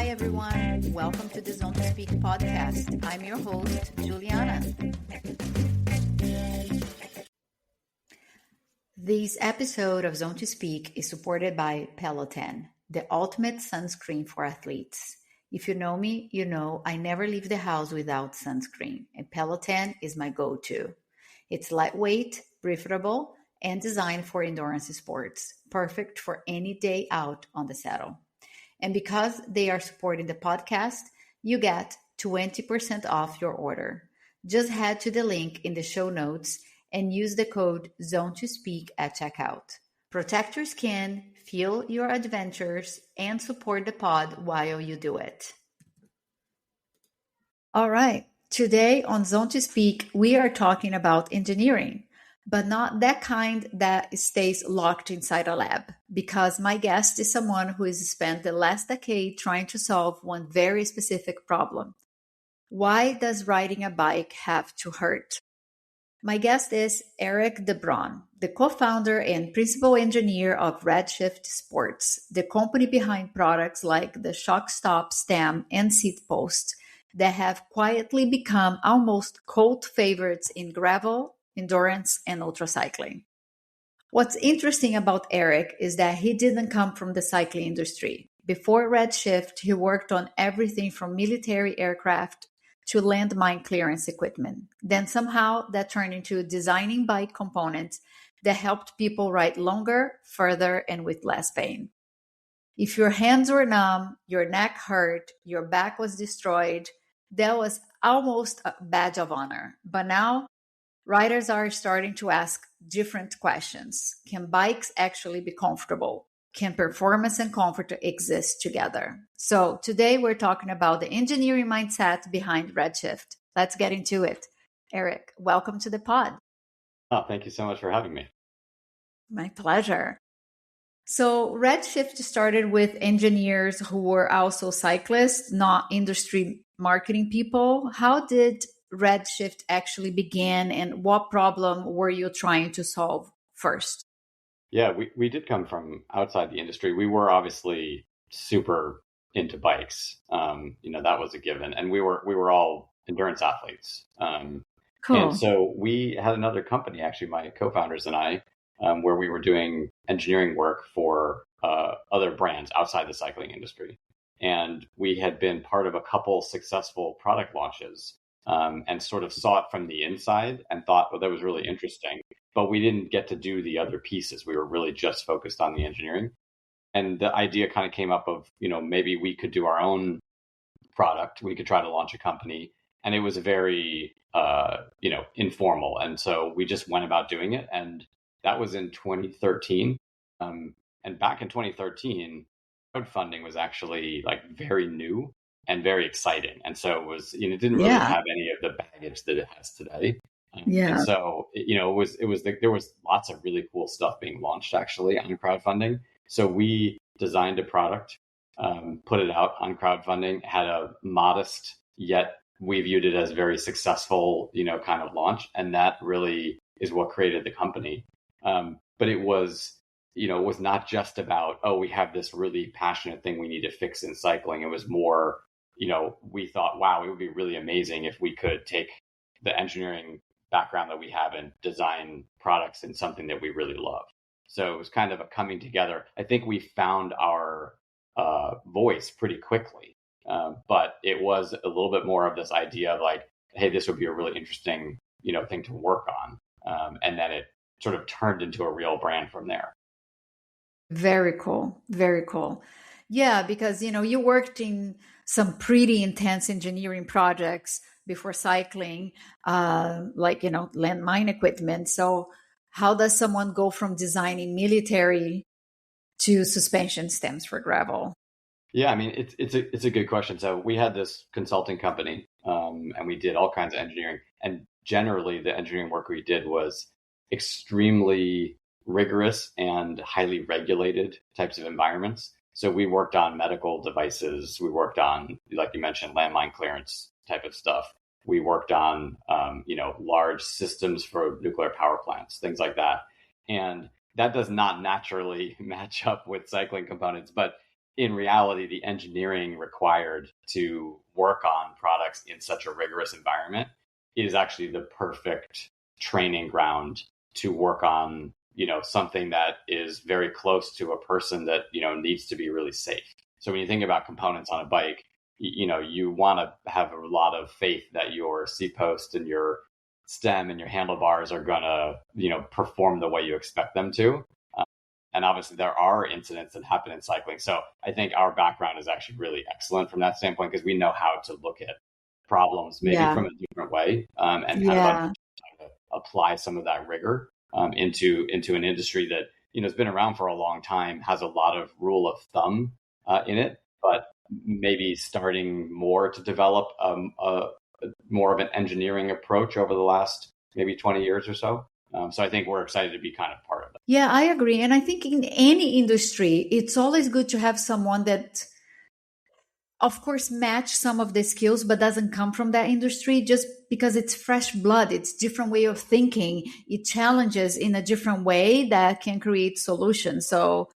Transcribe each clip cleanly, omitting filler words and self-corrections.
Hi, everyone. Welcome to the Zone to Speak podcast. I'm your host, Juliana. This episode of Zone to Speak is supported by Peloton, the ultimate sunscreen for athletes. If you know me, you know I never leave the house without sunscreen, and Peloton is my go-to. It's lightweight, breathable, and designed for endurance sports, perfect for any day out on the saddle. And because they are supporting the podcast, you get 20% off your order. Just head to the link in the show notes and use the code ZONE2SPEAK at checkout. Protect your skin, fuel your adventures, and support the pod while you do it. All right, today on Zone to Speak, we are talking about engineering, but not that kind that stays locked inside a lab, because my guest is someone who has spent the last decade trying to solve one very specific problem. Why does riding a bike have to hurt? My guest is Erik de Brun, the co-founder and principal engineer of Redshift Sports, the company behind products like the shock stop stem and seat post that have quietly become almost cult favorites in gravel, endurance, and ultracycling. What's interesting about Erik is that he didn't come from the cycling industry. Before Redshift, he worked on everything from military aircraft to landmine clearance equipment. Then somehow that turned into designing bike components that helped people ride longer, further, and with less pain. If your hands were numb, your neck hurt, your back was destroyed, that was almost a badge of honor. But now, riders are starting to ask different questions. Can bikes actually be comfortable? Can performance and comfort exist together? So today we're talking about the engineering mindset behind Redshift. Let's get into it. Erik, welcome to the pod. Oh, thank you so much for having me. My pleasure. So Redshift started with engineers who were also cyclists, not industry marketing people. How did Redshift actually begin, and what problem were you trying to solve first? Yeah, we did come from outside the industry. We were obviously super into bikes. That was a given, and we were all endurance athletes. Cool. And so we had another company, actually, my co-founders and I, where we were doing engineering work for other brands outside the cycling industry. And we had been part of a couple successful product launches and sort of saw it from the inside and thought, well, that was really interesting. But we didn't get to do the other pieces. We were really just focused on the engineering. And the idea kind of came up of, maybe we could do our own product. We could try to launch a company. And it was very, informal. And so we just went about doing it. And that was in 2013. And back in 2013, crowdfunding was actually like very new and very exciting. And so it was, it didn't really have any of the baggage that it has today. And so, there was lots of really cool stuff being launched actually on crowdfunding. So we designed a product, put it out on crowdfunding, had a modest, yet we viewed it as very successful, kind of launch. And that really is what created the company. But it was, it was not just about, we have this really passionate thing we need to fix in cycling. It was more, we thought, wow, it would be really amazing if we could take the engineering background that we have and design products in something that we really love. So it was kind of a coming together. I think we found our voice pretty quickly, but it was a little bit more of this idea of like, hey, this would be a really interesting, thing to work on. And then it sort of turned into a real brand from there. Very cool. Very cool. Yeah, because, you worked in some pretty intense engineering projects before cycling, landmine equipment. So how does someone go from designing military to suspension stems for gravel? Yeah, I mean, it's a good question. So we had this consulting company, and we did all kinds of engineering. And generally, the engineering work we did was extremely rigorous and highly regulated types of environments. So we worked on medical devices. We worked on, like you mentioned, landmine clearance type of stuff. We worked on, large systems for nuclear power plants, things like that. And that does not naturally match up with cycling components, but in reality, the engineering required to work on products in such a rigorous environment is actually the perfect training ground to work on, something that is very close to a person that, needs to be really safe. So when you think about components on a bike, you want to have a lot of faith that your seat post and your stem and your handlebars are going to, perform the way you expect them to. And obviously, there are incidents that happen in cycling. So I think our background is actually really excellent from that standpoint because we know how to look at problems maybe Yeah. from a different way, and kind of Yeah. how to apply some of that rigor into an industry that has been around for a long time, has a lot of rule of thumb in it, but maybe starting more to develop more of an engineering approach over the last maybe 20 years or so. So I think we're excited to be kind of part of that. Yeah, I agree. And I think in any industry, it's always good to have someone that, of course, match some of the skills, but doesn't come from that industry just because it's fresh blood. It's different way of thinking. It challenges in a different way that can create solutions. So,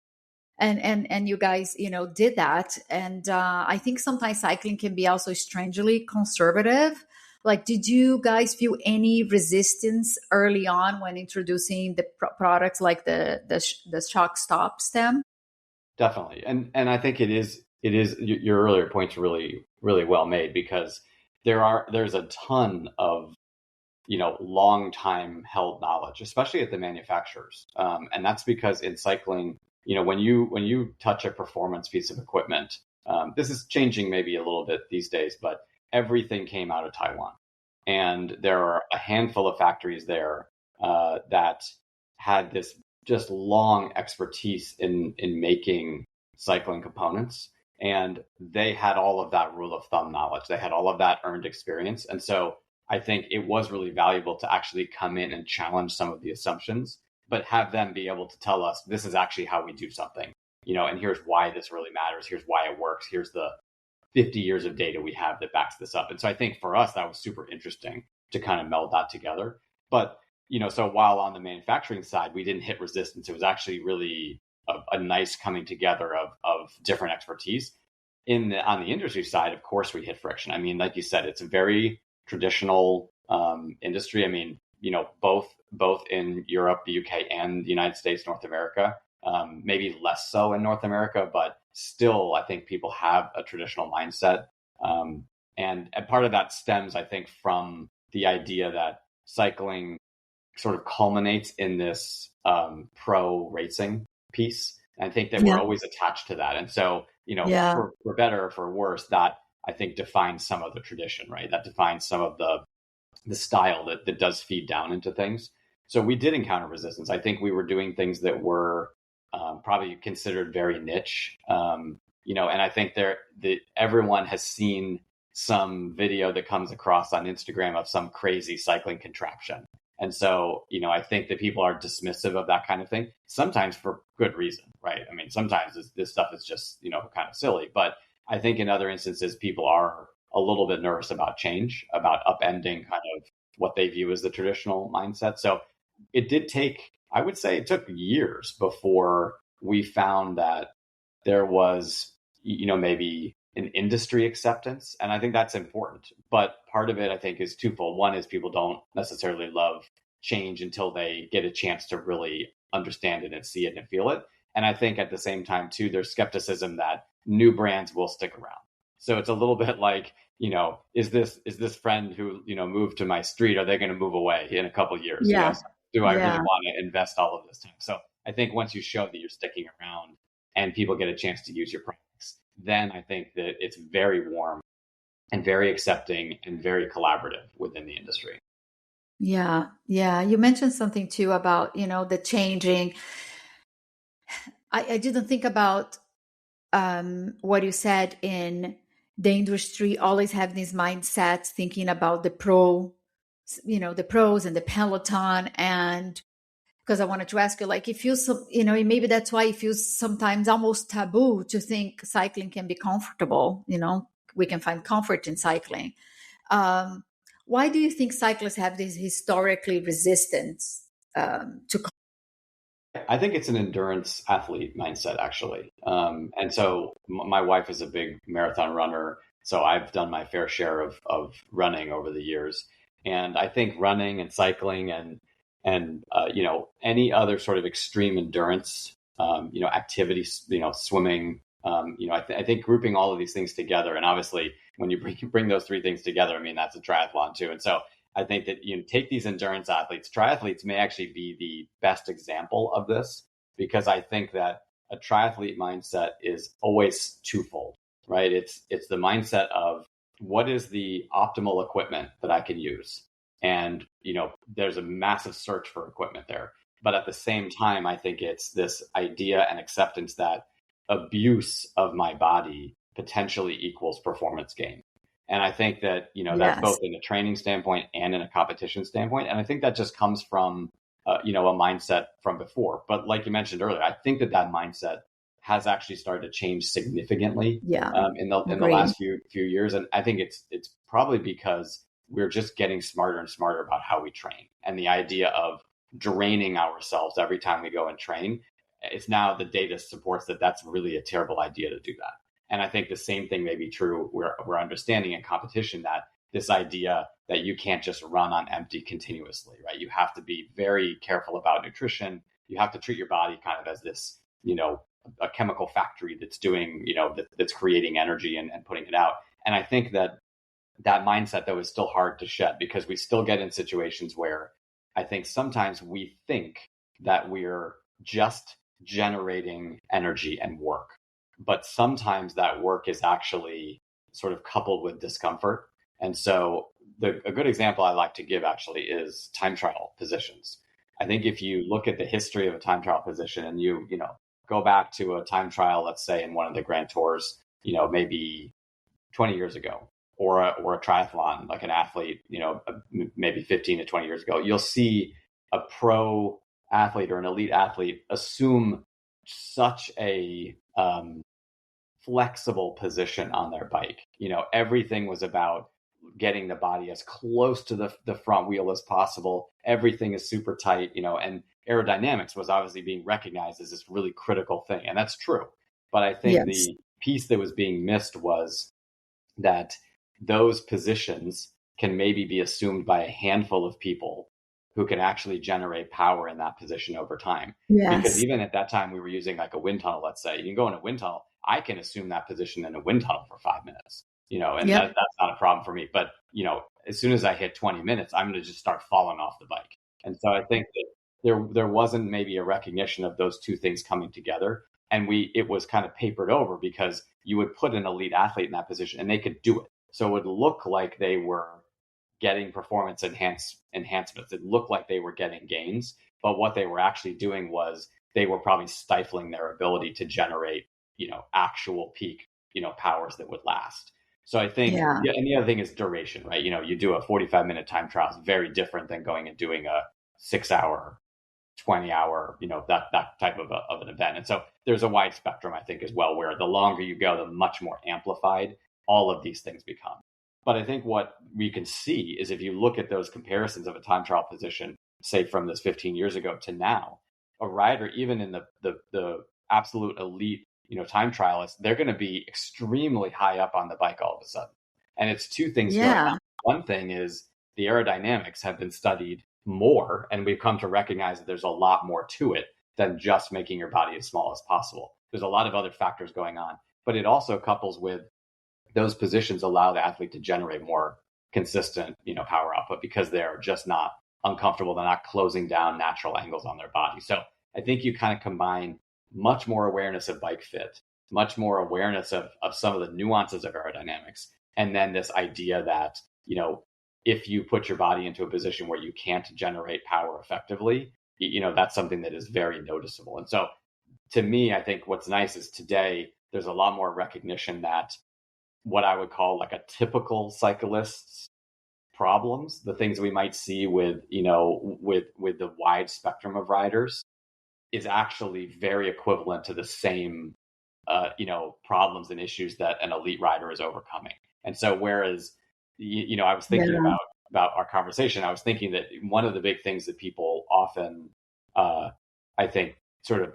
and you guys, did that. And I think sometimes cycling can be also strangely conservative. Like, did you guys feel any resistance early on when introducing the products like the shock stop stem? Definitely. And I think it is your earlier points really, really well made because there's a ton of, long time held knowledge, especially at the manufacturers. And that's because in cycling, when you touch a performance piece of equipment, this is changing maybe a little bit these days, but everything came out of Taiwan. And there are a handful of factories there that had this just long expertise in making cycling components. And they had all of that rule of thumb knowledge. They had all of that earned experience. And so I think it was really valuable to actually come in and challenge some of the assumptions, but have them be able to tell us this is actually how we do something, and here's why this really matters. Here's why it works. Here's the 50 years of data we have that backs this up. And so I think for us, that was super interesting to kind of meld that together. But, so while on the manufacturing side, we didn't hit resistance, it was actually really a nice coming together of different expertise. On the industry side, of course, we hit friction. I mean, like you said, it's a very traditional industry. I mean, both in Europe, the UK, and the United States, North America. Maybe less so in North America, but still, I think people have a traditional mindset. And part of that stems, I think, from the idea that cycling sort of culminates in this pro racing piece. I think that we're Yeah. always attached to that. And so, Yeah. for better or for worse, that I think defines some of the tradition, right? That defines some of the style that does feed down into things. So we did encounter resistance. I think we were doing things that were probably considered very niche, and I think everyone has seen some video that comes across on Instagram of some crazy cycling contraption. And so, I think that people are dismissive of that kind of thing, sometimes for good reason, right? I mean, sometimes this stuff is just, kind of silly. But I think in other instances, people are a little bit nervous about change, about upending kind of what they view as the traditional mindset. So it did take, I would say it took years before we found that there was, maybe an industry acceptance. And I think that's important. But part of it, I think, is twofold. One is people don't necessarily love change until they get a chance to really understand it and see it and feel it. And I think at the same time, too, there's skepticism that new brands will stick around. So it's a little bit like, is this friend who, moved to my street, are they going to move away in a couple of years? Yeah. So do I really Yeah. want to invest all of this time? So I think once you show that you're sticking around and people get a chance to use your products, then I think that it's very warm and very accepting and very collaborative within the industry. Yeah. Yeah. You mentioned something too about, the changing. I didn't think about what you said in the industry always have these mindsets thinking about the pros and the peloton. And because I wanted to ask you, like, if you, maybe that's why it feels sometimes almost taboo to think cycling can be comfortable, we can find comfort in cycling. Um, why do you think cyclists have this historically resistance to? I think it's an endurance athlete mindset, actually. And so my wife is a big marathon runner. So I've done my fair share of running over the years. And I think running and cycling and any other sort of extreme endurance, activities, swimming, I think grouping all of these things together. And obviously, when you bring those three things together, I mean, that's a triathlon too. And so I think that you take these endurance athletes, triathletes may actually be the best example of this, because I think that a triathlete mindset is always twofold, right? It's the mindset of what is the optimal equipment that I can use? And, there's a massive search for equipment there. But at the same time, I think it's this idea and acceptance that abuse of my body potentially equals performance gain. And I think that, that's Yes. both in a training standpoint and in a competition standpoint. And I think that just comes from, a mindset from before. But like you mentioned earlier, I think that mindset has actually started to change significantly Yeah. in the Agree. last few years. And I think it's probably because we're just getting smarter and smarter about how we train. And the idea of draining ourselves every time we go and train, it's now the data supports that that's really a terrible idea to do that. And I think the same thing may be true. We're understanding in competition that this idea that you can't just run on empty continuously, right? You have to be very careful about nutrition. You have to treat your body kind of as this, a chemical factory that's doing, that's creating energy and putting it out. And I think that mindset, though, is still hard to shed, because we still get in situations where I think sometimes we think that we're just generating energy and work, but sometimes that work is actually sort of coupled with discomfort. And so a good example I like to give actually is time trial positions. I think if you look at the history of a time trial position and you go back to a time trial, let's say in one of the Grand Tours, maybe 20 years ago, or a triathlon, like an athlete, maybe 15 to 20 years ago, you'll see a pro athlete or an elite athlete assume such a flexible position on their bike. Everything was about getting the body as close to the front wheel as possible. Everything is super tight, and aerodynamics was obviously being recognized as this really critical thing. And that's true. But I think Yes. the piece that was being missed was that those positions can maybe be assumed by a handful of people who can actually generate power in that position over time. Because Yes. even at that time, we were using like a wind tunnel, let's say. You can go in a wind tunnel. I can assume that position in a wind tunnel for 5 minutes, and Yep. that's not a problem for me. But, as soon as I hit 20 minutes, I'm going to just start falling off the bike. And so I think that there wasn't maybe a recognition of those two things coming together. And it was kind of papered over, because you would put an elite athlete in that position and they could do it. So it would look like they were getting performance enhancements. It looked like they were getting gains, but what they were actually doing was they were probably stifling their ability to generate, actual peak, powers that would last. So I think, Yeah. yeah, and the other thing is duration, right? You do a 45-minute time trial is very different than going and doing a 6 hour, 20 hour, that type of an event. And so there's a wide spectrum, I think, as well, where the longer you go, the much more amplified all of these things become. But I think what we can see is if you look at those comparisons of a time trial position, say from this 15 years ago to now, a rider, even in the absolute elite, time trialists, they're going to be extremely high up on the bike all of a sudden. And it's two things going on. Yeah. One thing is the aerodynamics have been studied more, and we've come to recognize that there's a lot more to it than just making your body as small as possible. There's a lot of other factors going on, but it also couples with those positions allow the athlete to generate more consistent, power output, because they're just not uncomfortable. They're not closing down natural angles on their body. So I think you kind of combine much more awareness of bike fit, much more awareness of some of the nuances of aerodynamics, and then this idea that, if you put your body into a position where you can't generate power effectively, that's something that is very noticeable. And so to me, I think what's nice is today there's a lot more recognition that what I would call like a typical cyclist's problems, the things we might see with, with the wide spectrum of riders, is actually very equivalent to the same, problems and issues that an elite rider is overcoming. And so, whereas, I was thinking Yeah. about our conversation, I was thinking that one of the big things that people often, I think, sort of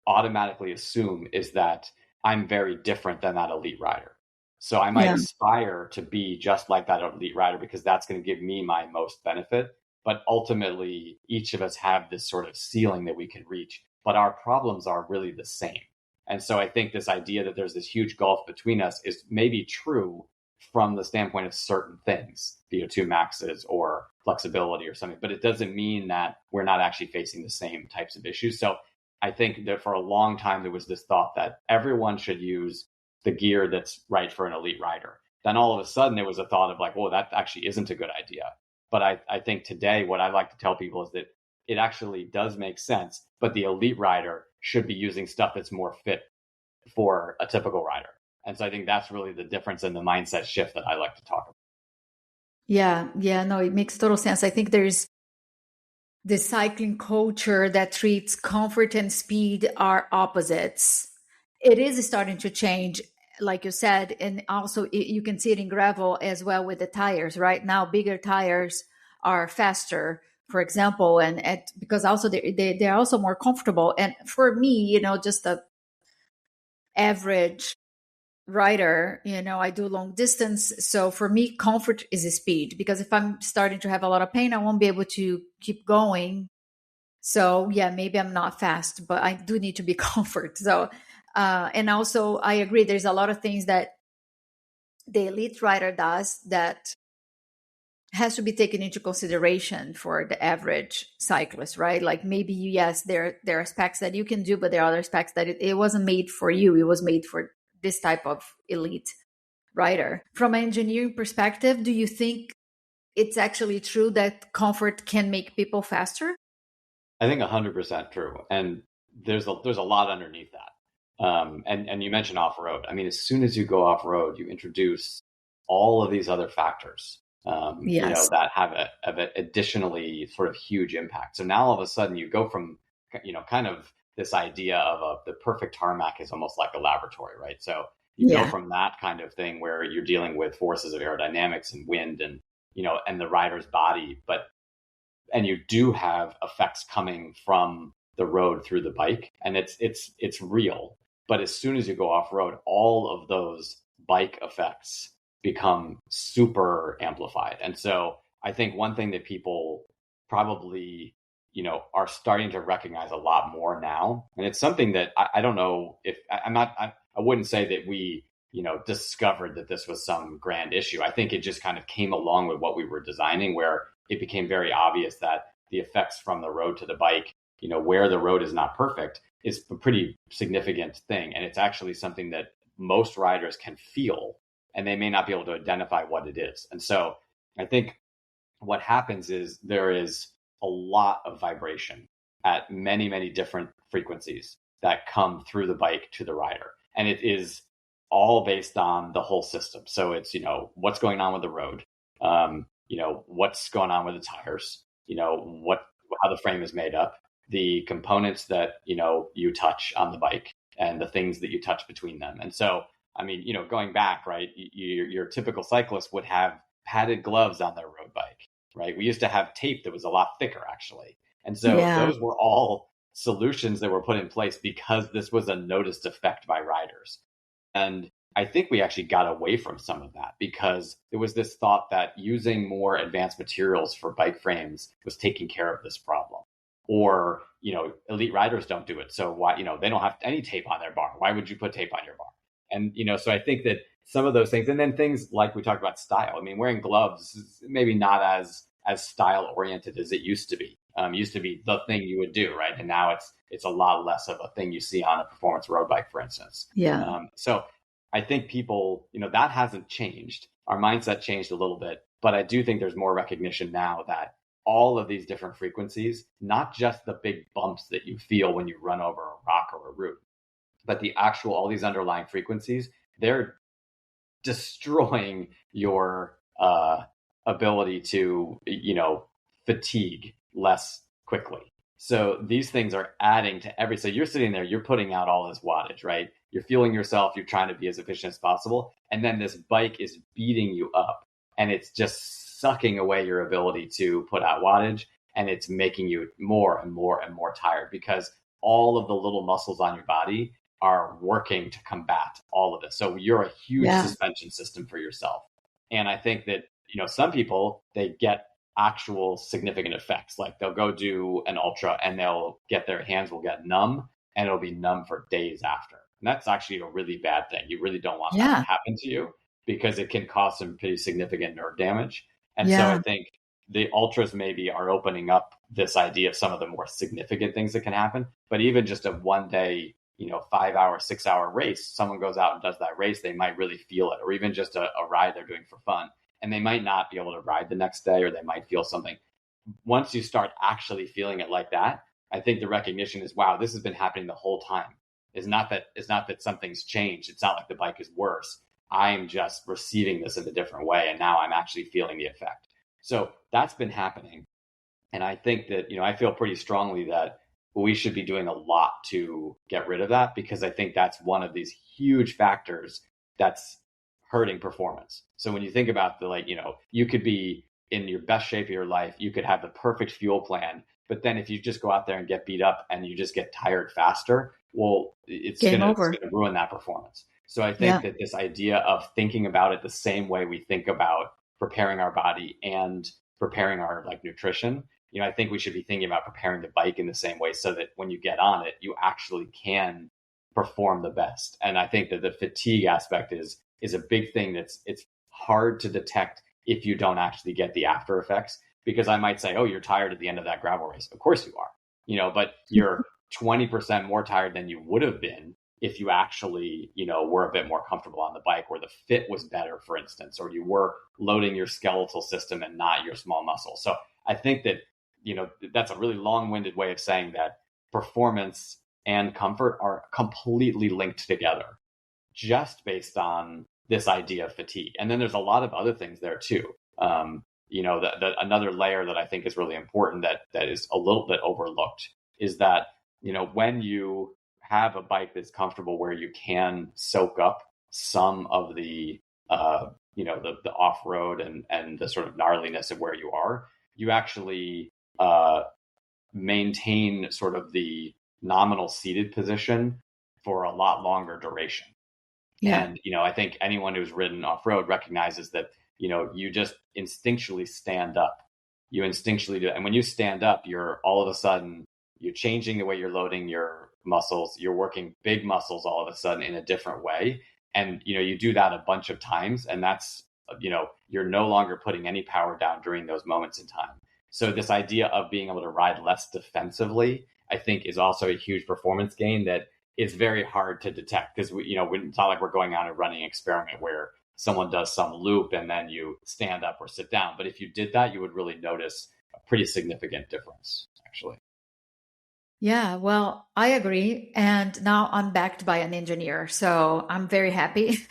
automatically assume is that I'm very different than that elite rider. So I might aspire to be just like that elite rider because that's going to give me my most benefit. But ultimately, each of us have this sort of ceiling that we can reach, but our problems are really the same. And so I think this idea that there's this huge gulf between us is maybe true from the standpoint of certain things, VO2 maxes or flexibility or something, but it doesn't mean that we're not actually facing the same types of issues. So I think that for a long time, there was this thought that everyone should use the gear that's right for an elite rider. Then all of a sudden, there was a thought of like, well, that actually isn't a good idea. But I think today, what I like to tell people is that it actually does make sense, but the elite rider should be using stuff that's more fit for a typical rider. And so I think that's really the difference in the mindset shift that I like to talk about. Yeah, no, it makes total sense. I think there's the cycling culture that treats comfort and speed are opposites. It is starting to change, like you said, and also you can see it in gravel as well with the tires. Right now, bigger tires are faster, for example, and because also they're also more comfortable. And for me, just the average rider, I do long distance. So for me, comfort is a speed, because if I'm starting to have a lot of pain, I won't be able to keep going. So yeah, maybe I'm not fast, but I do need to be comfort. So, and also I agree, there's a lot of things that the elite rider does that has to be taken into consideration for the average cyclist, right? Like maybe yes, there are aspects that you can do, but there are other aspects that it wasn't made for you. It was made for this type of elite rider. From an engineering perspective, do you think it's actually true that comfort can make people faster? I think 100% true. And there's a lot underneath that. And you mentioned off-road. I mean, as soon as you go off-road, you introduce all of these other factors, Yes. that have a additionally sort of huge impact. So now all of a sudden you go from, kind of this idea of the perfect tarmac is almost like a laboratory, right? So you go Yeah. from that kind of thing where you're dealing with forces of aerodynamics and wind and, and the rider's body, and you do have effects coming from the road through the bike, and it's real. But as soon as you go off road, all of those bike effects become super amplified. And so I think one thing that people probably are starting to recognize a lot more now, and it's something that I don't know if I wouldn't say that we discovered that this was some grand issue. I think it just kind of came along with what we were designing, where it became very obvious that the effects from the road to the bike, where the road is not perfect, is a pretty significant thing. And it's actually something that most riders can feel, and they may not be able to identify what it is. And so I think what happens is there is a lot of vibration at many, many different frequencies that come through the bike to the rider. And it is all based on the whole system. So it's, what's going on with the road, what's going on with the tires, how the frame is made up, the components that, you touch on the bike and the things that you touch between them. And so, I mean, going back, right, your typical cyclist would have padded gloves on their road bike, right? We used to have tape that was a lot thicker, actually. And so those were all solutions that were put in place because this was a noticed effect by riders. And I think we actually got away from some of that because there was this thought that using more advanced materials for bike frames was taking care of this problem. Or, elite riders don't do it. So why, they don't have any tape on their bar. Why would you put tape on your bar? And, so I think that some of those things, and then things like we talked about style. I mean, wearing gloves is maybe not as style oriented as it used to be. Used to be the thing you would do, right? And now it's a lot less of a thing you see on a performance road bike, for instance. Yeah. So I think people, that hasn't changed. Our mindset changed a little bit, but I do think there's more recognition now that all of these different frequencies, not just the big bumps that you feel when you run over a rock or a root, but the actual, all these underlying frequencies, they're destroying your ability to, fatigue less quickly. So these things are adding to so you're sitting there, you're putting out all this wattage, right? You're fueling yourself, you're trying to be as efficient as possible. And then this bike is beating you up and it's just sucking away your ability to put out wattage. And it's making you more and more and more tired because all of the little muscles on your body are working to combat all of this. So you're a huge suspension system for yourself. And I think that, some people, they get actual significant effects. Like they'll go do an ultra and their hands will get numb and it'll be numb for days after. And that's actually a really bad thing. You really don't want that to happen to you because it can cause some pretty significant nerve damage. And so I think the ultras maybe are opening up this idea of some of the more significant things that can happen. But even just a 1 day, 5 hour, 6 hour race, someone goes out and does that race, they might really feel it. Or even just a ride they're doing for fun. And they might not be able to ride the next day, or they might feel something. Once you start actually feeling it like that, I think the recognition is, wow, this has been happening the whole time. It's not that something's changed. It's not like the bike is worse. I'm just receiving this in a different way. And now I'm actually feeling the effect. So that's been happening. And I think that, I feel pretty strongly that we should be doing a lot to get rid of that, because I think that's one of these huge factors that's hurting performance. So when you think about you could be in your best shape of your life, you could have the perfect fuel plan, but then if you just go out there and get beat up and you just get tired faster, well, it's going to ruin that performance. So I think that this idea of thinking about it the same way we think about preparing our body and preparing our nutrition, I think we should be thinking about preparing the bike in the same way, so that when you get on it, you actually can perform the best. And I think that the fatigue aspect is a big thing it's hard to detect if you don't actually get the after effects. Because I might say, oh, you're tired at the end of that gravel race. Of course you are, but you're 20% more tired than you would have been if you actually, were a bit more comfortable on the bike, or the fit was better, for instance, or you were loading your skeletal system and not your small muscles. So I think that, that's a really long-winded way of saying that performance and comfort are completely linked together, just based on this idea of fatigue. And then there's a lot of other things there too. Another layer that I think is really important that is a little bit overlooked is that, when you have a bike that's comfortable, where you can soak up some of the off-road and the sort of gnarliness of where you are, you actually maintain sort of the nominal seated position for a lot longer duration. Yeah. And, I think anyone who's ridden off-road recognizes that, you just instinctually stand up. You instinctually do. And when you stand up, you're all of a sudden, you're changing the way you're loading your muscles. You're working big muscles all of a sudden in a different way. And, you do that a bunch of times. And that's, you're no longer putting any power down during those moments in time. So this idea of being able to ride less defensively, I think, is also a huge performance gain that is very hard to detect, because it's not like we're going on a running experiment where someone does some loop and then you stand up or sit down. But if you did that, you would really notice a pretty significant difference, actually. Yeah, well, I agree. And now I'm backed by an engineer, so I'm very happy.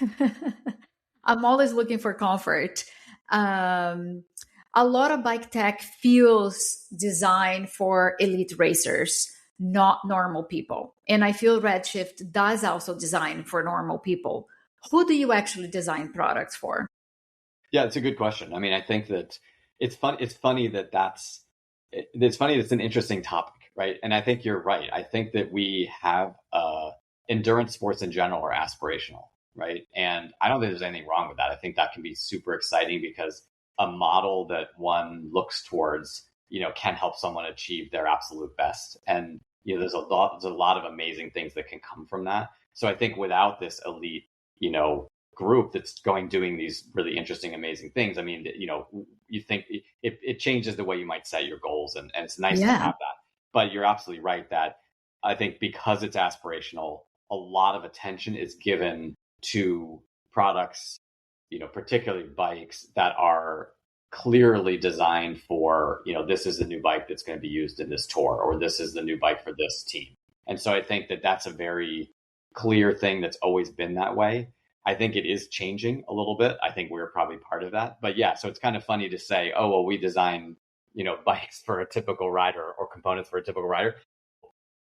I'm always looking for comfort. A lot of bike tech feels designed for elite racers, not normal people. And I feel Redshift does also design for normal people. Who do you actually design products for? Yeah, it's a good question. I mean, I think that it's fun. It's funny that's an interesting topic, right? And I think you're right. I think that we have endurance sports in general are aspirational, right? And I don't think there's anything wrong with that. I think that can be super exciting, because a model that one looks towards, can help someone achieve their absolute best. And, there's a lot of amazing things that can come from that. So I think without this elite, group that's doing these really interesting, amazing things, I mean, you think it changes the way you might set your goals, and it's nice to have that. But you're absolutely right that I think because it's aspirational, a lot of attention is given to products, particularly bikes that are clearly designed for, this is the new bike that's going to be used in this tour, or this is the new bike for this team. And so I think that that's a very clear thing that's always been that way. I think it is changing a little bit. I think we're probably part of that. But yeah, so it's kind of funny to say, oh, well, we design, bikes for a typical rider, or components for a typical rider.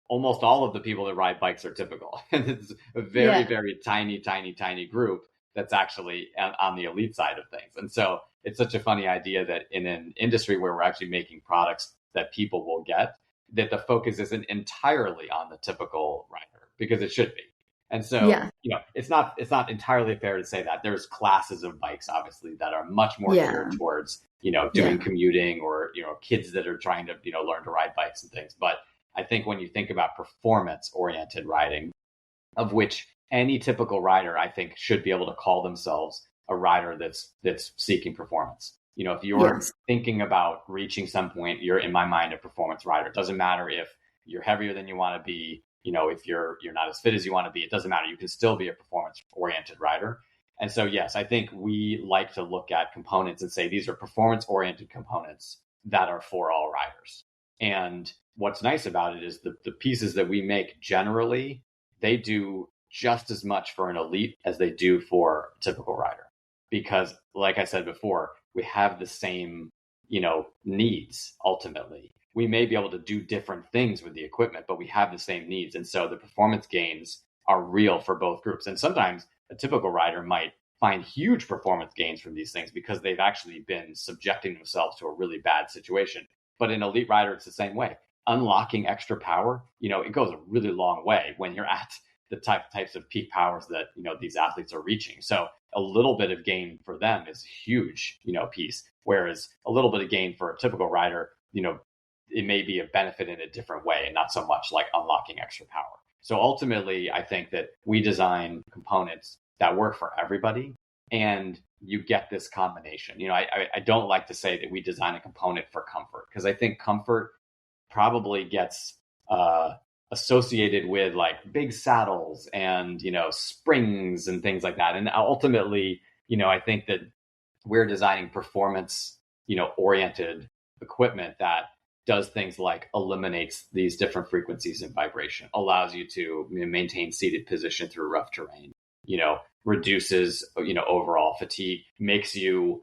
Almost all of the people that ride bikes are typical. And it's a very, very tiny group that's actually on the elite side of things. And so it's such a funny idea that in an industry where we're actually making products that people will get, that the focus isn't entirely on the typical rider, because it should be. And so, Yeah. it's not entirely fair to say that. There's classes of bikes, obviously, that are much more geared Yeah. towards, doing Yeah. commuting, or, kids that are trying to, learn to ride bikes and things. But I think when you think about performance oriented riding, of which any typical rider, I think, should be able to call themselves a rider that's seeking performance. If you're Yes. thinking about reaching some point, you're, in my mind, a performance rider. It doesn't matter if you're heavier than you want to be, if you're not as fit as you want to be. It doesn't matter. You can still be a performance oriented rider. And so, yes, I think we like to look at components and say these are performance oriented components that are for all riders. And what's nice about it is the pieces that we make generally, they do just as much for an elite as they do for a typical rider. Because, like I said before, we have the same, needs ultimately. We may be able to do different things with the equipment, but we have the same needs. And so the performance gains are real for both groups. And sometimes a typical rider might find huge performance gains from these things because they've actually been subjecting themselves to a really bad situation. But an elite rider, it's the same way. Unlocking extra power, it goes a really long way when you're at the types of peak powers that, these athletes are reaching. So a little bit of gain for them is a huge, piece. Whereas a little bit of gain for a typical rider, it may be a benefit in a different way and not so much like unlocking extra power. So ultimately, I think that we design components that work for everybody, and you get this combination. I don't like to say that we design a component for comfort, because I think comfort probably gets associated with like big saddles and, springs and things like that. And ultimately, I think that we're designing performance, oriented equipment that does things like eliminates these different frequencies and vibration, allows you to maintain seated position through rough terrain, reduces, overall fatigue, makes you,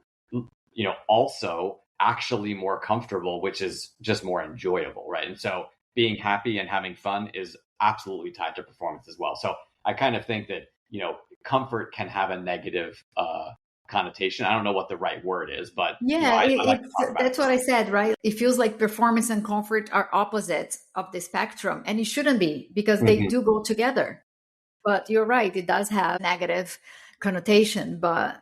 also actually more comfortable, which is just more enjoyable, right? And so being happy and having fun is absolutely tied to performance as well. So I kind of think that, comfort can have a negative connotation. I don't know what the right word is, but Yeah, I like to talk about it that's this what I way. said, right? It feels like performance and comfort are opposites of the spectrum, and it shouldn't be, because they Mhm. do go together. But you're right, it does have negative connotation, but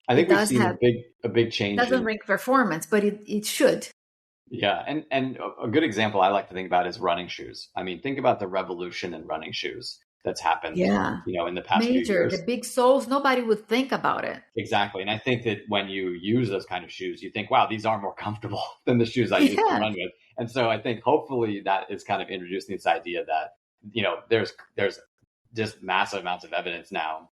I it think we've does seen have, a big it change doesn't in. bring performance, but it should. Yeah, and a good example I like to think about is running shoes. I mean, think about the revolution in running shoes that's happened, Yeah. in the past few Major, the years. big soles, nobody would think about it. Exactly. And I think that when you use those kind of shoes, you think, wow, these are more comfortable than the shoes I used to Yeah. run with. And so I think hopefully that is kind of introducing this idea that, there's just massive amounts of evidence now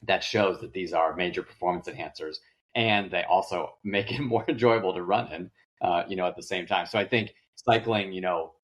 that shows that these are major performance enhancers, and they also make it more enjoyable to run in, at the same time. So I think cycling,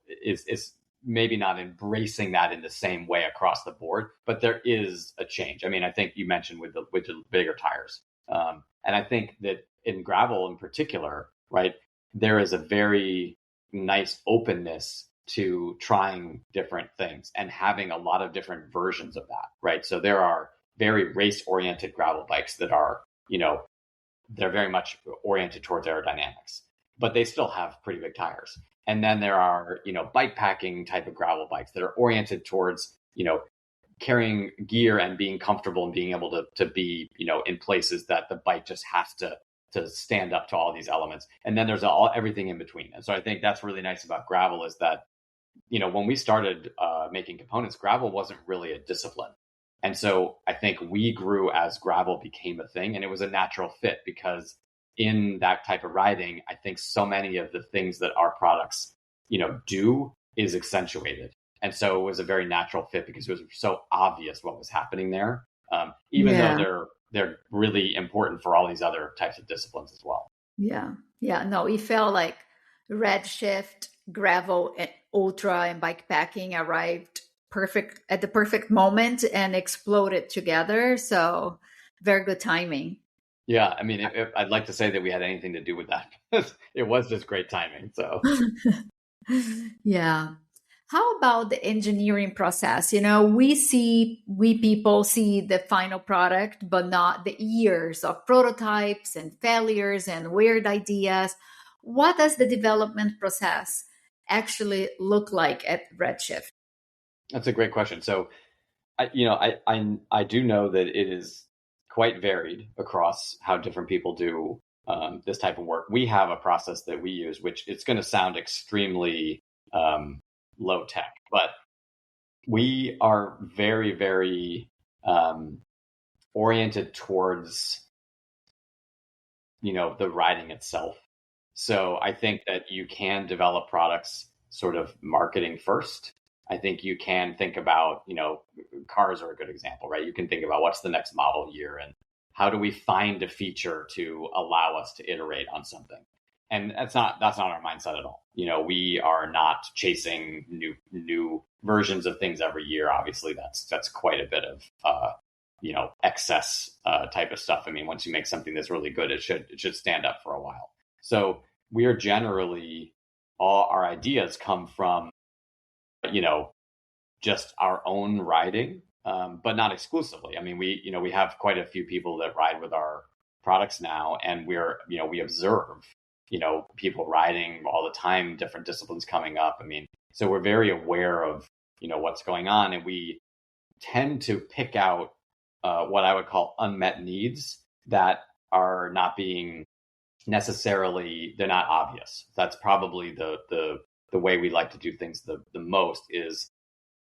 is maybe not embracing that in the same way across the board, but there is a change. I mean, I think you mentioned with the bigger tires, and I think that in gravel in particular, right, there is a very nice openness to trying different things and having a lot of different versions of that, right? So there are very race oriented gravel bikes that are, they're very much oriented towards aerodynamics, but they still have pretty big tires. And then there are, bike packing type of gravel bikes that are oriented towards, carrying gear and being comfortable and being able to be, in places that the bike just has to stand up to all these elements. And then there's everything in between. And so I think that's really nice about gravel is that, when we started making components, gravel wasn't really a discipline. And so I think we grew as gravel became a thing, and it was a natural fit because in that type of riding, I think so many of the things that our products, do is accentuated. And so it was a very natural fit because it was so obvious what was happening there, even though Yeah. they're really important for all these other types of disciplines as well. Yeah. Yeah. No, it felt like Redshift, gravel, and ultra and bike packing arrived perfect at the perfect moment and exploded together. So very good timing. Yeah, I mean, I'd like to say that we had anything to do with that. It was just great timing. So. Yeah. How about the engineering process? We people see the final product, but not the years of prototypes and failures and weird ideas. What does the development process actually look like at Redshift? That's a great question. So, I do know that it is quite varied across how different people do this type of work. We have a process that we use, which it's going to sound extremely low tech, but we are very, very oriented towards the writing itself. So I think that you can develop products sort of marketing first. I think you can think about, cars are a good example, right? You can think about what's the next model year and how do we find a feature to allow us to iterate on something. And that's not our mindset at all. We are not chasing new versions of things every year. Obviously, that's quite a bit of excess type of stuff. I mean, once you make something that's really good, it should stand up for a while. So we are generally, all our ideas come from just our own writing, but not exclusively. I mean, we have quite a few people that ride with our products now, and we observe people riding all the time, different disciplines coming up. I mean, so we're very aware of what's going on, and we tend to pick out what I would call unmet needs that are not being necessarily, they're not obvious. That's probably the way we like to do things the most, is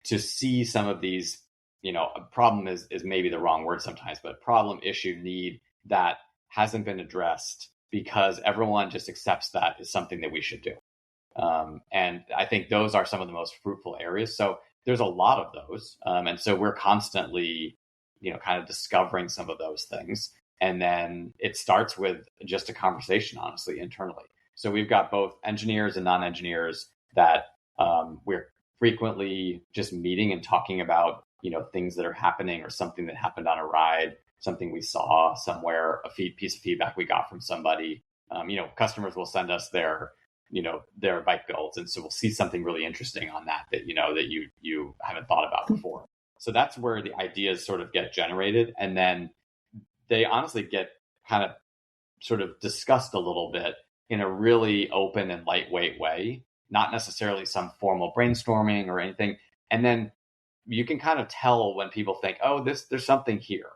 to see some of these, a problem is maybe the wrong word sometimes, but problem, issue, need that hasn't been addressed because everyone just accepts that is something that we should do. And I think those are some of the most fruitful areas. So there's a lot of those. And so we're constantly, kind of discovering some of those things. And then it starts with just a conversation, honestly, internally. So we've got both engineers and non-engineers that we're frequently just meeting and talking about, things that are happening or something that happened on a ride, something we saw somewhere, piece of feedback we got from somebody. Customers will send us their bike builds. And so we'll see something really interesting on that that you haven't thought about before. So that's where the ideas sort of get generated. And then they honestly get kind of sort of discussed a little bit in a really open and lightweight way, not necessarily some formal brainstorming or anything. And then you can kind of tell when people think, oh, there's something here.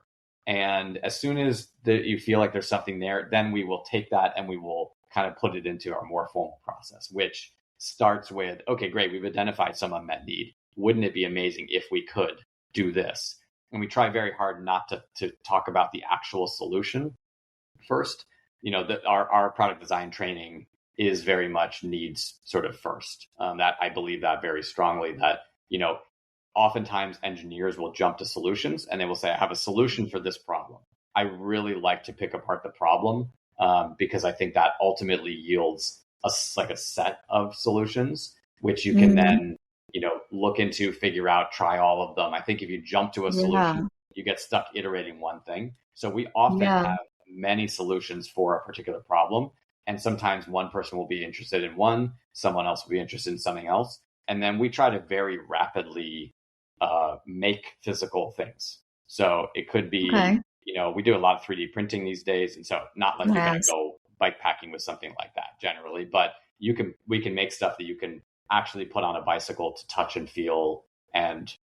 And as soon as you feel like there's something there, then we will take that and we will kind of put it into our more formal process, which starts with, okay, great, we've identified some unmet need. Wouldn't it be amazing if we could do this? And we try very hard not to talk about the actual solution first. Our product design training is very much needs sort of first. That I believe that very strongly, that, oftentimes engineers will jump to solutions and they will say, I have a solution for this problem. I really like to pick apart the problem because I think that ultimately yields a set of solutions, which you can then, look into, figure out, try all of them. I think if you jump to a solution, you get stuck iterating one thing. So we often have many solutions for a particular problem. And sometimes one person will be interested in one, someone else will be interested in something else. And then we try to very rapidly make physical things. So it could be, we do a lot of 3D printing these days. And so not like you're going to go bike packing with something like that generally, but we can make stuff that you can actually put on a bicycle to touch and feel and,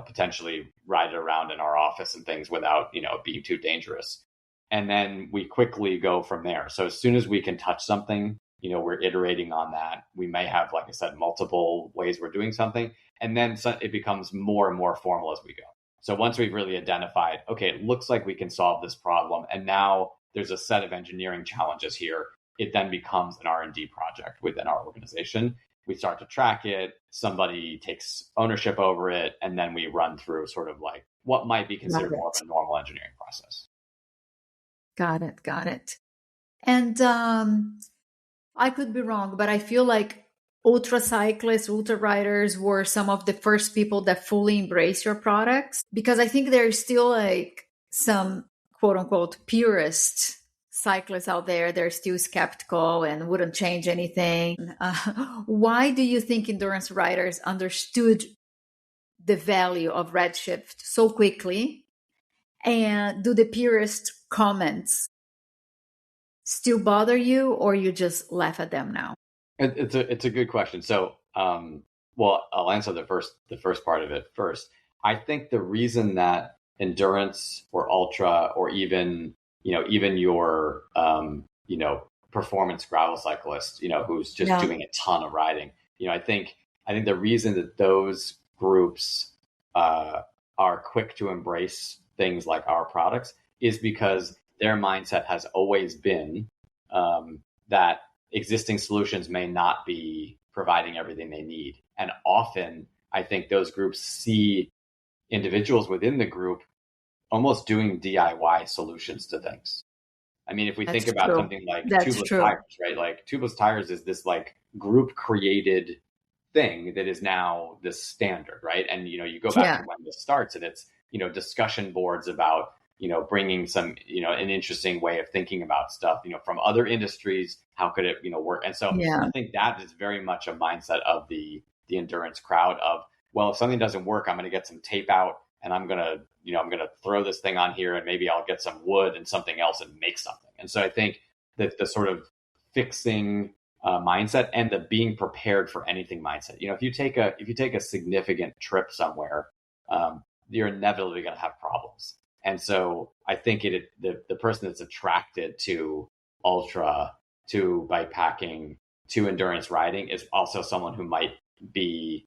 potentially ride it around in our office and things without, being too dangerous. And then we quickly go from there. So as soon as we can touch something, we're iterating on that. We may have, like I said, multiple ways we're doing something. And then it becomes more and more formal as we go. So once we've really identified, okay, it looks like we can solve this problem, and now there's a set of engineering challenges here, it then becomes an R&D project within our organization. We start to track it, somebody takes ownership over it, and then we run through sort of like what might be considered more of a normal engineering process. Got it. And I could be wrong, but I feel like ultra cyclists, ultra riders were some of the first people that fully embrace your products, because I think there's still like some quote unquote purist cyclists out there. They're still skeptical and wouldn't change anything. Why do you think endurance riders understood the value of Redshift so quickly? And do the purist comments still bother you, or you just laugh at them now? It's a good question. So Well, I'll answer the first part of it first. I think the reason that endurance or ultra or even your performance gravel cyclist, who's just Yeah. doing a ton of riding, I think the reason that those groups are quick to embrace things like our products is because their mindset has always been that existing solutions may not be providing everything they need. And often, I think those groups see individuals within the group almost doing DIY solutions to things. I mean, if we That's think about true. something like That's tubeless true. tires, right? Like tubeless tires is this like group created thing that is now the standard, right? And you go back to Yeah. when this starts, and it's discussion boards about bringing some an interesting way of thinking about stuff from other industries. How could it work? And so Yeah. I think that is very much a mindset of the endurance crowd of, well, if something doesn't work, I'm going to get some tape out and I'm going to throw this thing on here and maybe I'll get some wood and something else and make something. And so I think that the sort of fixing mindset and the being prepared for anything mindset. If you take a significant trip somewhere, you're inevitably going to have problems. And so I think the person that's attracted to ultra, to bikepacking, to endurance riding is also someone who might be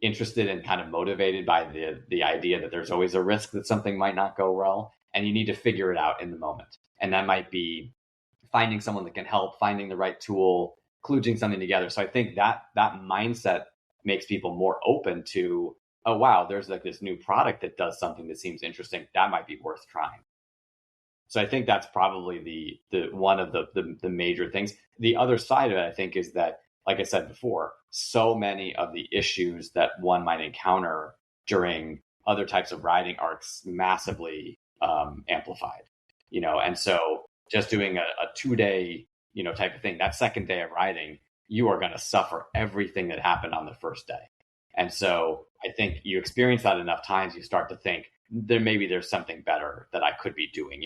interested and kind of motivated by the idea that there's always a risk that something might not go well, and you need to figure it out in the moment. And that might be finding someone that can help, finding the right tool, kludging something together. So I think that mindset makes people more open to, oh wow, there's like this new product that does something that seems interesting. That might be worth trying. So I think that's probably the one of the major things. The other side of it, I think, is that, like I said before, so many of the issues that one might encounter during other types of riding are massively amplified, and so just doing a 2-day, type of thing, that second day of riding, you are going to suffer everything that happened on the first day. And so I think you experience that enough times, you start to think there's something better that I could be doing.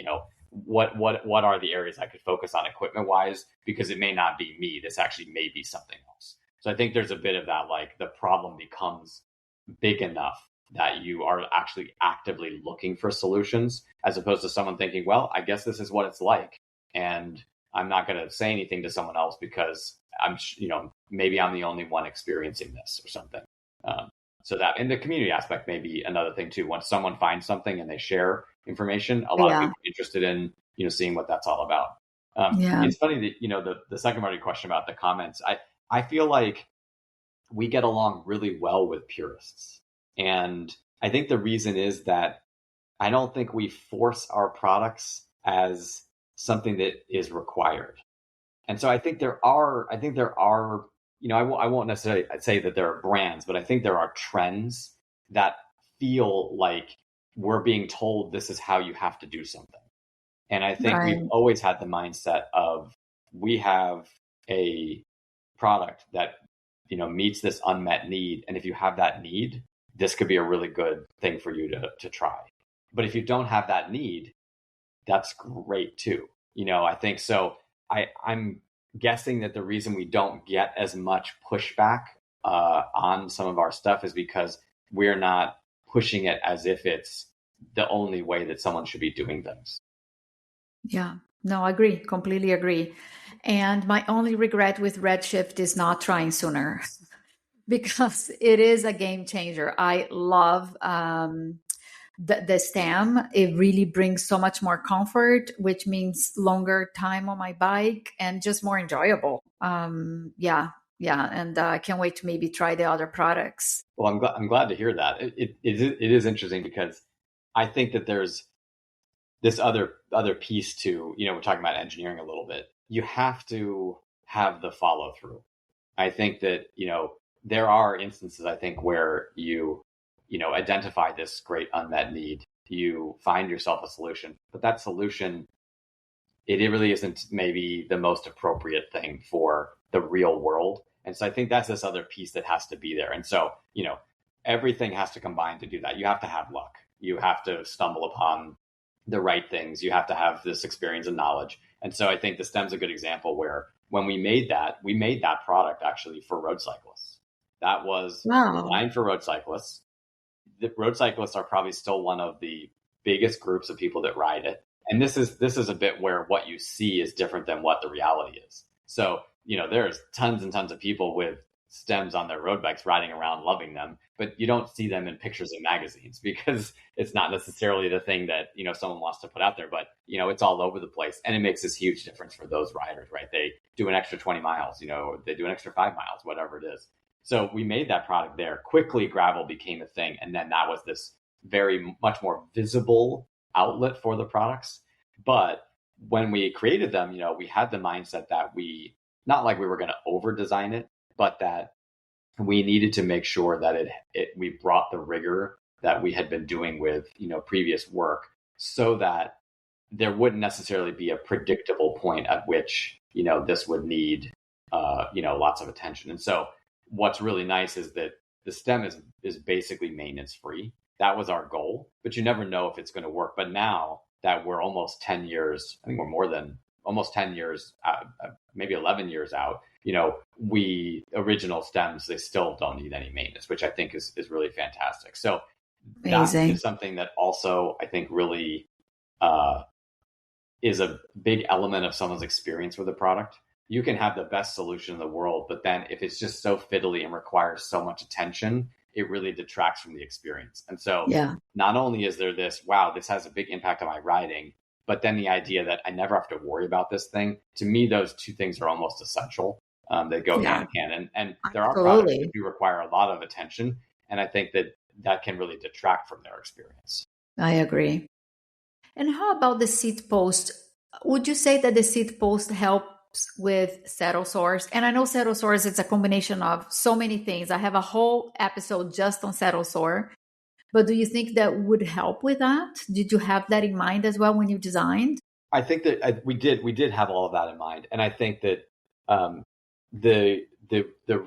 What are the areas I could focus on equipment wise? Because it may not be me. This actually may be something else. So I think there's a bit of that, like the problem becomes big enough that you are actually actively looking for solutions, as opposed to someone thinking, well, I guess this is what it's like, and I'm not going to say anything to someone else because maybe I'm the only one experiencing this or something. So that, and the community aspect may be another thing too. Once someone finds something and they share information, a lot of Yeah. people are interested in seeing what that's all about. Yeah. It's funny that the second part of your question about the comments, I feel like we get along really well with purists, and I think the reason is that I don't think we force our products as something that is required. And so I think there are, I won't necessarily say that there are brands, but I think there are trends that feel like we're being told this is how you have to do something. And I think we've Right. always had the mindset of, we have a product that, meets this unmet need. And if you have that need, this could be a really good thing for you to try. But if you don't have that need, that's great too. I think so. I'm guessing that the reason we don't get as much pushback on some of our stuff is because we're not pushing it as if it's the only way that someone should be doing things. Yeah. No, I agree. Completely agree. And my only regret with Redshift is not trying sooner because it is a game changer. I love the stem. It really brings so much more comfort, which means longer time on my bike and just more enjoyable. Yeah. Yeah. And I can't wait to maybe try the other products. Well, I'm glad to hear that. It is interesting because I think that there's this other piece to, we're talking about engineering a little bit. You have to have the follow through. I think that, there are instances, I think, where you identify this great unmet need, you find yourself a solution, but that solution, it really isn't maybe the most appropriate thing for the real world. And so I think that's this other piece that has to be there. And so, everything has to combine to do that. You have to have luck. You have to stumble upon the right things. You have to have this experience and knowledge. And so I think the stem's a good example where when we made that product actually for road cyclists. That was Wow. designed for road cyclists. The road cyclists are probably still one of the biggest groups of people that ride it. And this is a bit where what you see is different than what the reality is. So, there's tons and tons of people with stems on their road bikes riding around loving them, but you don't see them in pictures in magazines because it's not necessarily the thing that, someone wants to put out there, but it's all over the place. And it makes this huge difference for those riders, right? They do an extra 20 miles, they do an extra 5 miles, whatever it is. So we made that product there. Quickly, gravel became a thing. And then that was this very much more visible outlet for the products. But when we created them, we had the mindset that not like we were going to over design it, but that we needed to make sure that we brought the rigor that we had been doing with, previous work, so that there wouldn't necessarily be a predictable point at which, this would need, lots of attention. And so what's really nice is that the stem is basically maintenance free. That was our goal, but you never know if it's going to work. But now that we're almost 10 years, I think we're more than almost 10 years, maybe 11 years out, original stems, they still don't need any maintenance, which I think is really fantastic. So Amazing. that is something that also I think really is a big element of someone's experience with a product. You can have the best solution in the world, but then if it's just so fiddly and requires so much attention, it really detracts from the experience. And so not only is there this, wow, this has a big impact on my riding, but then the idea that I never have to worry about this thing, to me, those two things are almost essential. They go hand in hand. And there are products that do require a lot of attention. And I think that can really detract from their experience. I agree. And how about the seat post? Would you say that the seat post helps with saddle sores? And I know saddle sores, it's a combination of so many things. I have a whole episode just on saddle sore. But do you think that would help with that? Did you have that in mind as well when you designed? I think that we did have all of that in mind. And I think that the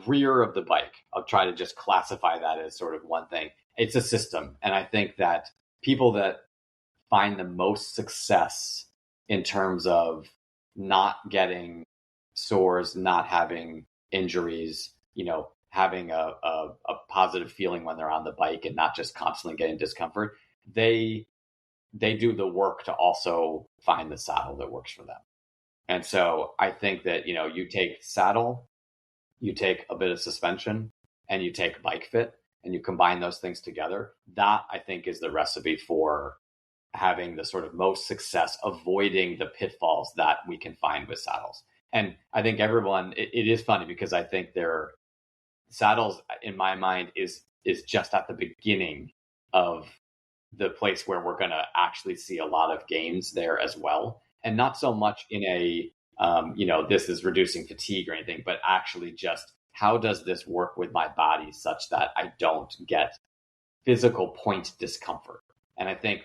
rear of the bike, I'll try to just classify that as sort of one thing. It's a system. And I think that people that find the most success in terms of not getting sores, not having injuries, having a positive feeling when they're on the bike and not just constantly getting discomfort, they do the work to also find the saddle that works for them. And so I think that, you take saddle, you take a bit of suspension, and you take bike fit, and you combine those things together. That, I think, is the recipe for having the sort of most success, avoiding the pitfalls that we can find with saddles. And I think it is funny because I think saddles, in my mind, is just at the beginning of the place where we're going to actually see a lot of gains there as well. And not so much in a, this is reducing fatigue or anything, but actually just how does this work with my body such that I don't get physical point discomfort? And I think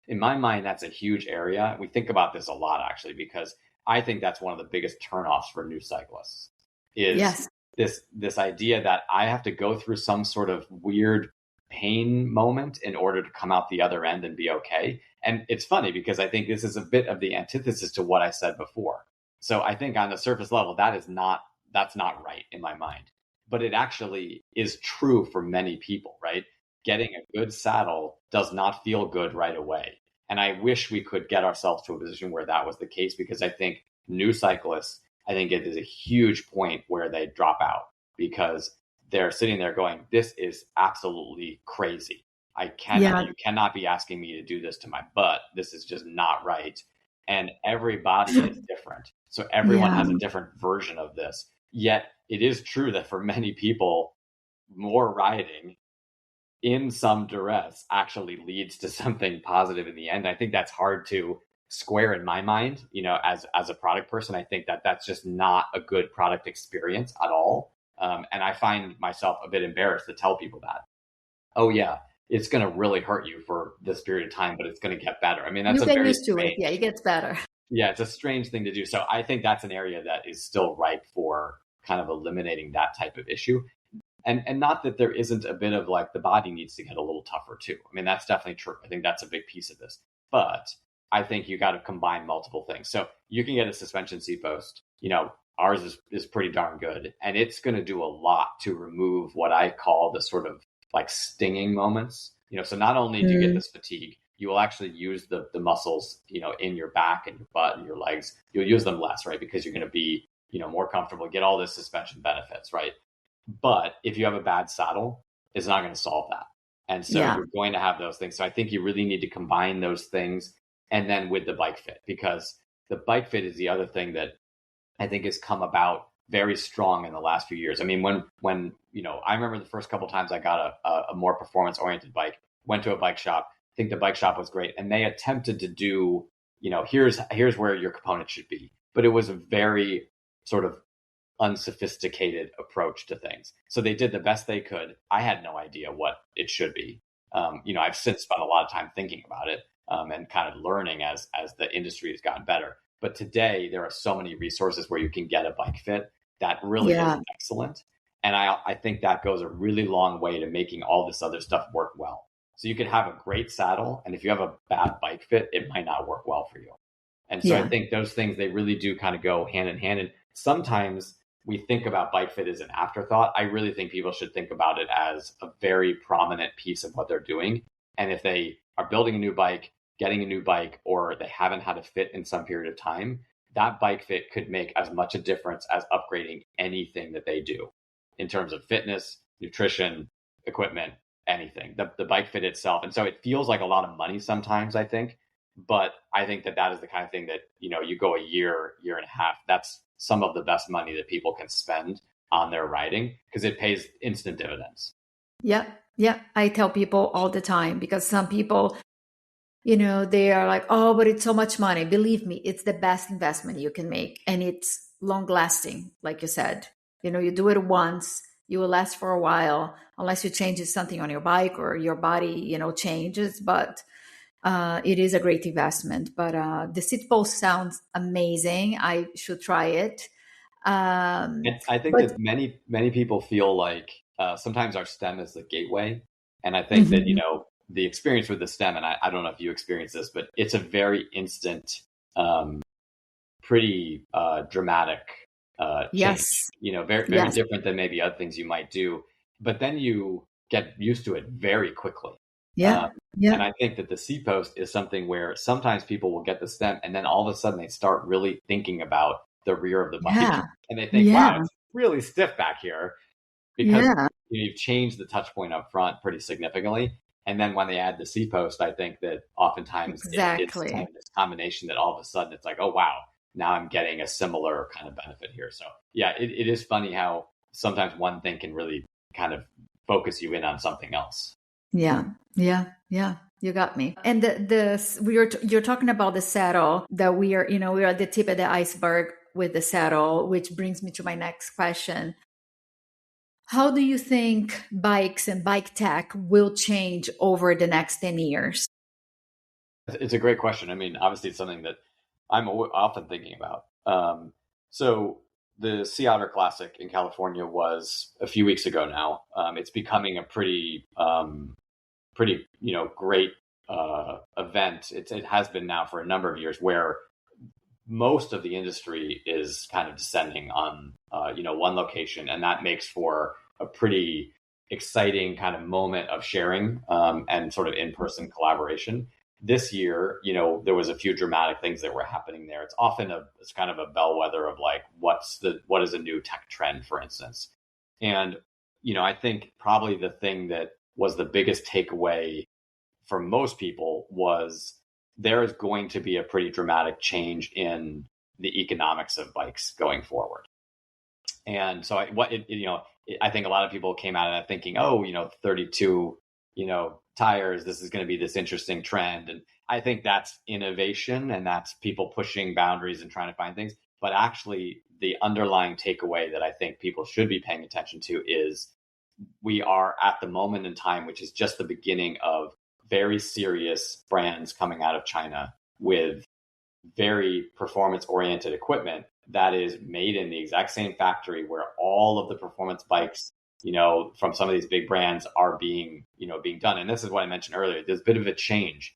in my mind, that's a huge area. We think about this a lot, actually, because I think that's one of the biggest turnoffs for new cyclists is this idea that I have to go through some sort of weird pain moment in order to come out the other end and be okay. And it's funny because I think this is a bit of the antithesis to what I said before. So I think on the surface level, that's not right in my mind, but it actually is true for many people, right? Getting a good saddle does not feel good right away. And I wish we could get ourselves to a position where that was the case, because I think new cyclists, I think it is a huge point where they drop out because they're sitting there going, this is absolutely crazy. You cannot be asking me to do this to my butt. This is just not right. And everybody is different. So everyone has a different version of this. Yet it is true that for many people, more riding in some duress actually leads to something positive in the end. I think that's hard to square in my mind, as a product person. I think that that's just not a good product experience at all. And I find myself a bit embarrassed to tell people that, oh yeah, it's going to really hurt you for this period of time, but it's going to get better. I mean, that's you get used to it. Yeah, it gets better. Yeah, it's a strange thing to do. So I think that's an area that is still ripe for kind of eliminating that type of issue. And not that there isn't a bit of like the body needs to get a little tougher too. I mean, that's definitely true. I think that's a big piece of this. But I think you got to combine multiple things. So you can get a suspension seat post. ours is pretty darn good. And it's going to do a lot to remove what I call the sort of like stinging moments. So not only do you get this fatigue, you will actually use the muscles, in your back and your butt and your legs. You'll use them less, right? Because you're going to be, more comfortable, get all the suspension benefits, right? But if you have a bad saddle, it's not going to solve that. And so you're going to have those things. So I think you really need to combine those things and then with the bike fit, because the bike fit is the other thing that I think has come about very strong in the last few years. I mean, when I remember the first couple of times I got a more performance oriented bike, went to a bike shop. I think the bike shop was great. And they attempted to do, here's where your component should be. But it was a very sort of unsophisticated approach to things. So they did the best they could. I had no idea what it should be. I've since spent a lot of time thinking about it and kind of learning as the industry has gotten better. But today there are so many resources where you can get a bike fit that really is excellent. And I think that goes a really long way to making all this other stuff work well. So you could have a great saddle, and if you have a bad bike fit, it might not work well for you. And so I think those things, they really do kind of go hand in hand. And sometimes we think about bike fit as an afterthought. I really think people should think about it as a very prominent piece of what they're doing. And if they are building a new bike, getting a new bike, or they haven't had a fit in some period of time, that bike fit could make as much a difference as upgrading anything that they do in terms of fitness, nutrition, equipment, anything, the bike fit itself. And so it feels like a lot of money sometimes, I think, but I think that is the kind of thing that, you go a year and a half, that's some of the best money that people can spend on their riding, because it pays instant dividends. Yeah. I tell people all the time, because some people, they are like, oh, but it's so much money. Believe me, it's the best investment you can make. And it's long lasting. Like you said, you do it once, you will last for a while, unless you change something on your bike or your body, changes. But it is a great investment. But the seat post sounds amazing. I should try it. And I think that many people feel like sometimes our stem is the gateway. And I think that, the experience with the stem, and I don't know if you experience this, but it's a very instant, pretty dramatic change. Yes. Very different than maybe other things you might do. But then you get used to it very quickly. And I think that the seat post is something where sometimes people will get the stem, and then all of a sudden they start really thinking about the rear of the bike, and they think, wow, it's really stiff back here, because you've changed the touch point up front pretty significantly. And then when they add the seat post, I think that oftentimes it's kind of this combination that all of a sudden it's like, oh, wow, now I'm getting a similar kind of benefit here. So it is funny how sometimes one thing can really kind of focus you in on something else. Yeah. You got me. And you're talking about the saddle, that we are at the tip of the iceberg with the saddle, which brings me to my next question. How do you think bikes and bike tech will change over the next 10 years? It's a great question. I mean, obviously it's something that I'm often thinking about. So the Sea Otter Classic in California was a few weeks ago now. It's becoming a pretty great event. It has been now for a number of years, where most of the industry is kind of descending on one location, and that makes for a pretty exciting kind of moment of sharing and sort of in-person collaboration. This year, there was a few dramatic things that were happening there. It's often it's kind of a bellwether of like what is a new tech trend, for instance. And I think probably the thing that was the biggest takeaway for most people was there is going to be a pretty dramatic change in the economics of bikes going forward. And so I think a lot of people came out of that thinking, 32, tires, this is going to be this interesting trend. And I think that's innovation, and that's people pushing boundaries and trying to find things. But actually the underlying takeaway that I think people should be paying attention to is we are at the moment in time, which is just the beginning of very serious brands coming out of China with very performance-oriented equipment that is made in the exact same factory where all of the performance bikes, from some of these big brands are being done. And this is what I mentioned earlier. There's a bit of a change.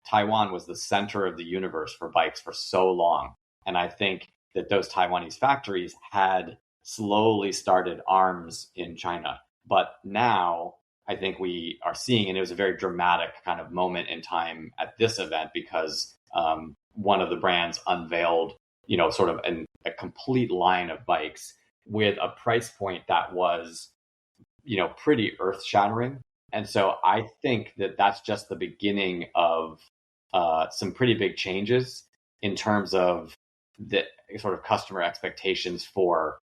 Taiwan was the center of the universe for bikes for so long. And I think that those Taiwanese factories had slowly started arms in China. But now I think we are seeing, and it was a very dramatic kind of moment in time at this event because one of the brands unveiled, sort of a complete line of bikes with a price point that was, pretty earth shattering. And so I think that that's just the beginning of some pretty big changes in terms of the sort of customer expectations for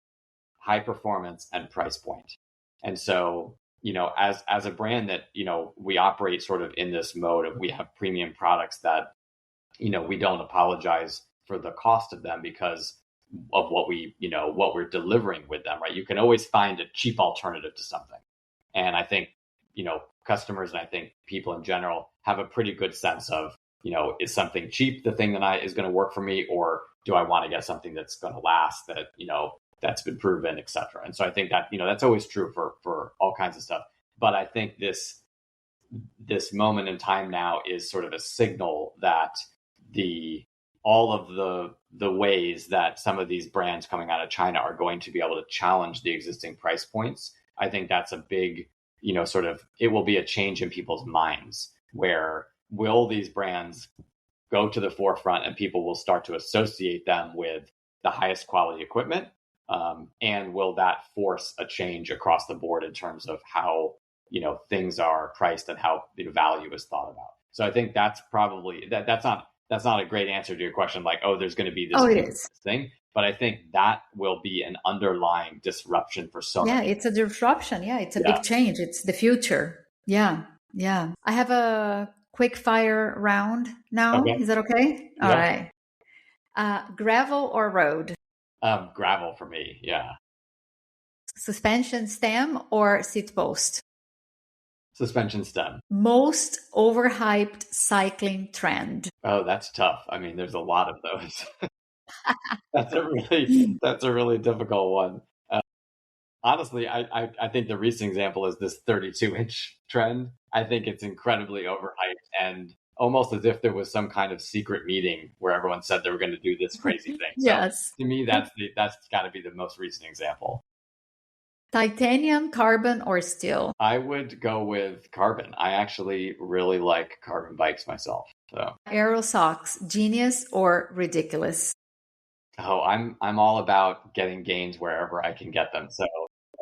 high performance and price point. And so, as a brand that, we operate sort of in this mode of we have premium products that, we don't apologize for the cost of them because of what we're delivering with them, right? You can always find a cheap alternative to something. And I think, customers and I think people in general have a pretty good sense of, is something cheap the thing that is going to work for me, or do I want to get something that's going to last, that, that's been proven, et cetera. And so I think that, that's always true for all kinds of stuff. But I think this moment in time now is sort of a signal that all of the ways that some of these brands coming out of China are going to be able to challenge the existing price points. I think that's a big, it will be a change in people's minds, where will these brands go to the forefront and people will start to associate them with the highest quality equipment? And will that force a change across the board in terms of how, things are priced and how value is thought about? So I think that's probably that's not a great answer to your question, like, there's going to be this thing. But I think that will be an underlying disruption for so many. Yeah, it's a disruption. Yeah, it's a big change. It's the future. Yeah. I have a quick fire round now. Okay. Is that okay? Yeah. All right. Gravel or road? Gravel for me, yeah. Suspension stem or seat post? Suspension stem. Most overhyped cycling trend? Oh, that's tough. I mean, there's a lot of those. That's a really difficult one. Honestly, I think the recent example is this 32-inch trend. I think it's incredibly overhyped, and almost as if there was some kind of secret meeting where everyone said they were going to do this crazy thing. Yes. So to me, that's got to be the most recent example. Titanium, carbon, or steel? I would go with carbon. I actually really like carbon bikes myself. So Aero socks, genius or ridiculous? Oh, I'm all about getting gains wherever I can get them. So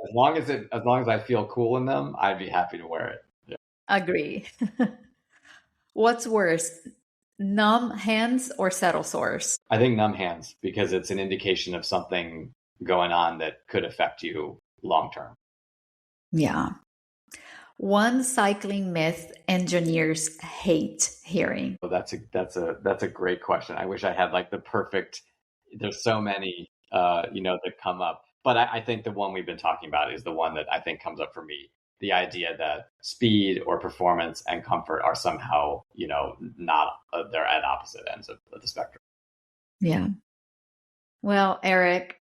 as long as I feel cool in them, I'd be happy to wear it. Yeah. Agree. What's worse, numb hands or saddle sores? I think numb hands, because it's an indication of something going on that could affect you long term. Yeah. One cycling myth engineers hate hearing. Well, that's a great question. I wish I had like the perfect. There's so many, that come up. But I think the one we've been talking about is the one that I think comes up for me. The idea that speed or performance and comfort are somehow, not, they're at opposite ends of the spectrum. Yeah. Well, Erik,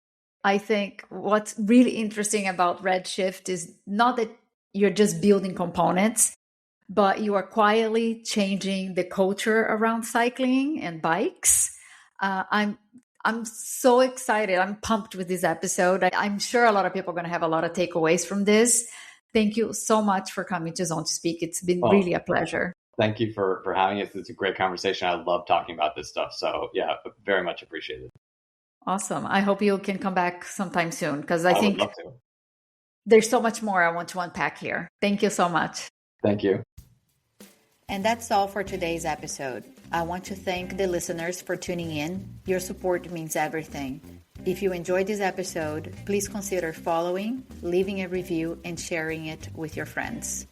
I think what's really interesting about Redshift is not that you're just building components, but you are quietly changing the culture around cycling and bikes. I'm so excited. I'm pumped with this episode. I'm sure a lot of people are going to have a lot of takeaways from this. Thank you so much for coming to Zone to Speak. It's been really a pleasure. Thank you for having us. It's a great conversation. I love talking about this stuff. So yeah, very much appreciated. Awesome. I hope you can come back sometime soon, because I think would love to. There's so much more I want to unpack here. Thank you so much. Thank you. And that's all for today's episode. I want to thank the listeners for tuning in. Your support means everything. If you enjoyed this episode, please consider following, leaving a review, and sharing it with your friends.